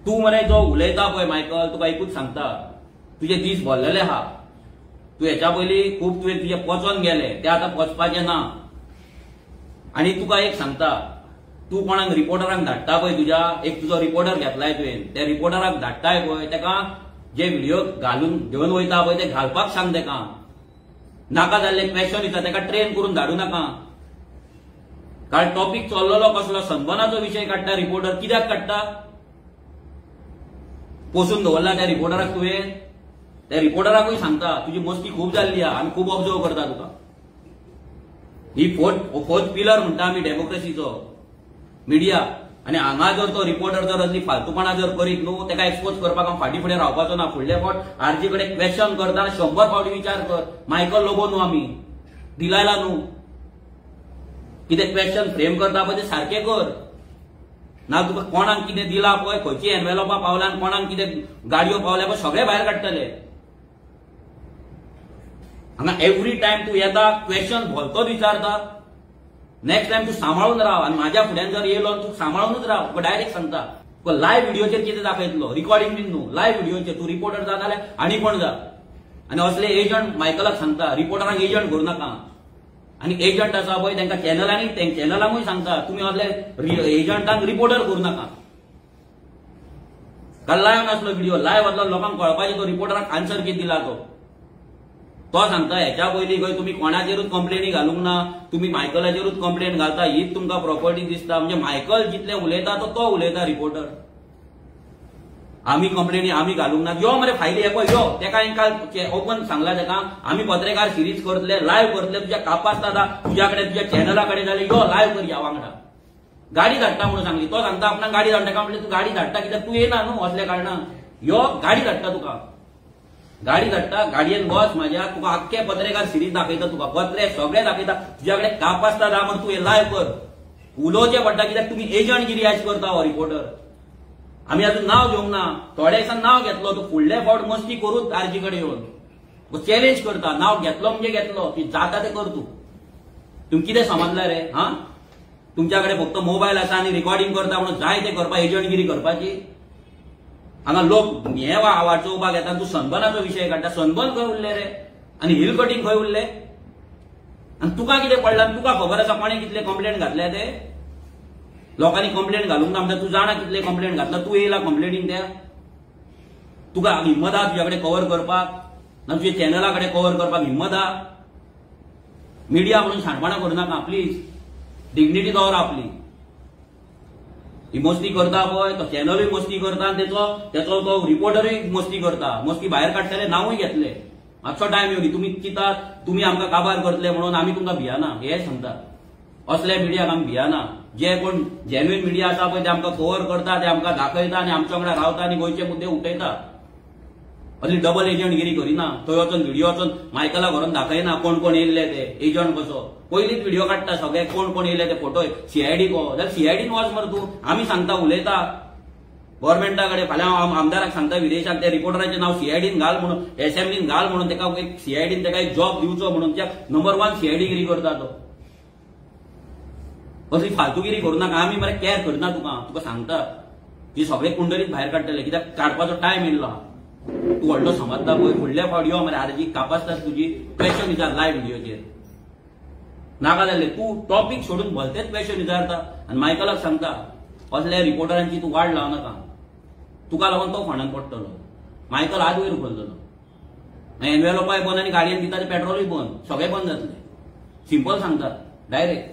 तू मरे जो उलयता पळय मायकल, तुका एकूच सांगता, तुझे दीस भरलेले आहा. तू हेच्या पयलीं खूब तुजे पचोन गेले, ते आतां पचपाचे ना. आनी तुका एक सांगता, तू कोणाक रिपोर्टरांक धाडटा पळय, तुज्या एक तुजो रिपोर्टर घेतलाय तुवें, त्या रिपोर्टराक धाडटाय पळय, तेका जे व्हिडिओ घालून घेवन वयता पळय ते घालपाक सांग. तेका नाका जाल्ले क्वेश्चन दिता तेका ट्रेन करून धाडू नाका. कारण टॉपिक चल्लोलो कसलो, सनबर्नाचो विशय काडटा रिपोर्टर. कित्याक काडटा? पोसून दवरला त्या रिपोर्टराक तुवें. त्या रिपोर्टराकूय सांगता तुजी मस्ती खूब जाल्ली आहा, आमी खूब ऑब्जर्व करता तुका. ही फोर्थ पिलर म्हणटा आमी डेमोक्रेसीचो, मिडिया. आनी हांगा जर तो रिपोर्टर जर असली फालतूपणा जर करीत न्हू, तेका एक्सपोज करपाक हांव फाटी फुडें रावपाचो ना. फुडले फावट आरजी कडेन क्वेश्चन करता 100 फावटी विचार कर. मायकल लोबो न्हू आमी, दिलायला न्हू. कितें क्वेश्चन फ्रेम करता पळय ते सारखे कर. ना तुका कोणाक कितें दिला पळय, खंयची एनवेलॉपां पावल्या आनी कोणाक कितें गाडयो पावल्या पळय, सगळे भायर काडटले. हांगा एवरी टायम तू येता, क्वेश्चन भलतोच विचारता. नेक्स्ट टायम तू सांबाळून राव. आनी म्हाज्या फुड्यान जर येयलो तू सांबाळूनच राव. तुका डायरेक्ट सांगता. तुका लायव्ह व्हिडिओचेर कितें दाखयतलो, रिकॉर्डिंग बीन न्हू, लायव्ह व्हिडिओचेर. तू रिपोर्टर जा जाल्यार आनी कोण जा. आनी असले एजंट मायकलाक सांगता, रिपोर्टरांक एजंट करूं नाका. आनी एजंट आसा पळय तांकां चॅनलांकूय सांगता, तुमी असले एजंटांक रिपोर्टर करूं नाका. काल लायव्ह नासलो व्हिडिओ, लायव्ह असलो लोकांक कळपाचें तो रिपोर्टराक आन्सर कितें दिला तो सांगता. हेच्या पयलीं खंय तुमी कोणाचेरूच कंप्लेनी घालूंक ना, तुमी मायकलाचेरूच कंप्लेन घालता, हीच तुमकां प्रॉपर्टी दिसता. म्हणजे मायकल जितले उलयता तो उलयता रिपोर्टर. आमी कंप्लेनी आमी घालूंक ना. यो मरे फायली हे पळय यो. तेका हांवें ओपन सांगला तेका, आमी पत्रकार सिरीज करतले, लायव्ह करतले. तुज्या कापास दादा तुज्या कडेन तुज्या चॅनला कडेन जाल्यार यो लायव्ह कर ह्या वांगडा. गाडी धाडटा म्हणून सांगली. तो सांगता आपणाक गाडी धाडटा का, म्हणजे तू गाडी धाडटा कित्याक तू येना न्हू असल्या कारणान. यो गाडी धाडटा तुका, गाडी धाडटा, गाडयेन बस म्हाज्या. तुका आख्खे पत्रकार सिरीज दाखयता, तुका पत्रे सगळे दाखयता. तुज्या कडेन काप आसता दा म्हण तू हे लायव्ह कर. उलोवचें पडटा कित्याक तुमी एजंटगिरी आयज करता हो रिपोर्टर. आमी अजून नाव घेवंक ना. थोड्या दिसान नाव घेतलो तू फुडले फावट मस्ती करूच आरजी कडेन येवन चॅलेंज करता. नाव घेतलो म्हणजे घेतलो, ती जाता ते कर तू. तुमी कितें समजला रे? हा, तुमच्या कडेन फक्त मोबायल आसा आनी रिकॉर्डिंग करता म्हणून जाय ते करपा, एजंटगिरी करपाची. हांगा लोक हे वाचोवपाक येता. तू सनबर्नाचो विशय काडटा. सनबर्न खंय उरले रे? आनी हिल कटींग खंय उरले? आनी तुका कितें पडलां? तुका खबर आसा कोणे कितले कंप्लेंट घातल्या ते? लोकांनी कंप्लेंट घालूंक ना म्हणटा तू जाणा कितले कंप्लेंट घातला. तू येयला कंप्लेनींग त्या? तुका हिम्मत आहा तुज्या कडेन कव्हर करपाक? ना तुज्या चॅनला कडेन कव्हर करपाक हिम्मत आहा? मिडिया म्हणून शाणपणां करनाका प्लीज. डिग्निटी दवरा आपली. ही मस्ती करता पळय तो चॅनलूय मस्ती करता आनी तेचो तो रिपोर्टरूय मस्ती करता. मस्ती भायर काडटले, नांवूय घेतले. मातसो टायम येवनी. तुमी चिंतात तुमी आमकां काबार करतले म्हणून आमी तुमकां भियाना हे सांगता. असल्या मिडियाक आमी भियाना. जे कोण जेन्युइन मिडिया आसा पळय ते आमकां कव्हर करता, ते आमकां दाखयता आनी आमच्या वांगडा रावता आनी गोंयचे मुद्दे उठयता. असली डबल एजंटगिरी करिना. थंय वचून व्हिडिओ वचून मायकला व्हरून दाखयना कोण कोण येयल्ले ते. एजंट कसो पयलींच व्हिडिओ काडटा सगळे कोण कोण येयले ते फोटो. सीआयडी को जाल्यार सीआयडीन वच मरे तूं. आमी सांगता उलयता गव्हर्मेंटा कडेन. फाल्यां आमदाराक सांगता विदेशाक त्या रिपोर्टराचें नांव सीआयडीन घाल म्हणून, एसएमडीन घाल म्हणून. तेका एक सीआयडीन तेका एक जॉब दिवचो म्हणून. त्या नंबर 1 सीआयडीगिरी करता तो. असली फालतूगिरी करूं नाका. आमी मरे केअर करना तुका सांगता. ती सगळे कुंडलीत भायर काडटले कित्याक काडपाचो टायम येयल्लो आहा. तू व्हडलो समजता पळय. फुडल्या फावट यो मरे आरजी कापासतात तुजी. क्वेश्चन विचार लायव्ह व्हिडिओचेर. नाका जाल्ले तू टॉपिक सोडून भलतेच क्वेश्चन विचारता आनी मायकलाक सांगता असल्या रिपोर्टरांची तू वाड लाव नाका. तुका लागून तो फोंडान पडटलो. मायकल आज वयर उखलतलो. एनवेलॉपाय बंद आनी गाडयेन दिता ते पेट्रोलूय बंद. सगळें बंद जातलें. सिंपल सांगता डायरेक्ट.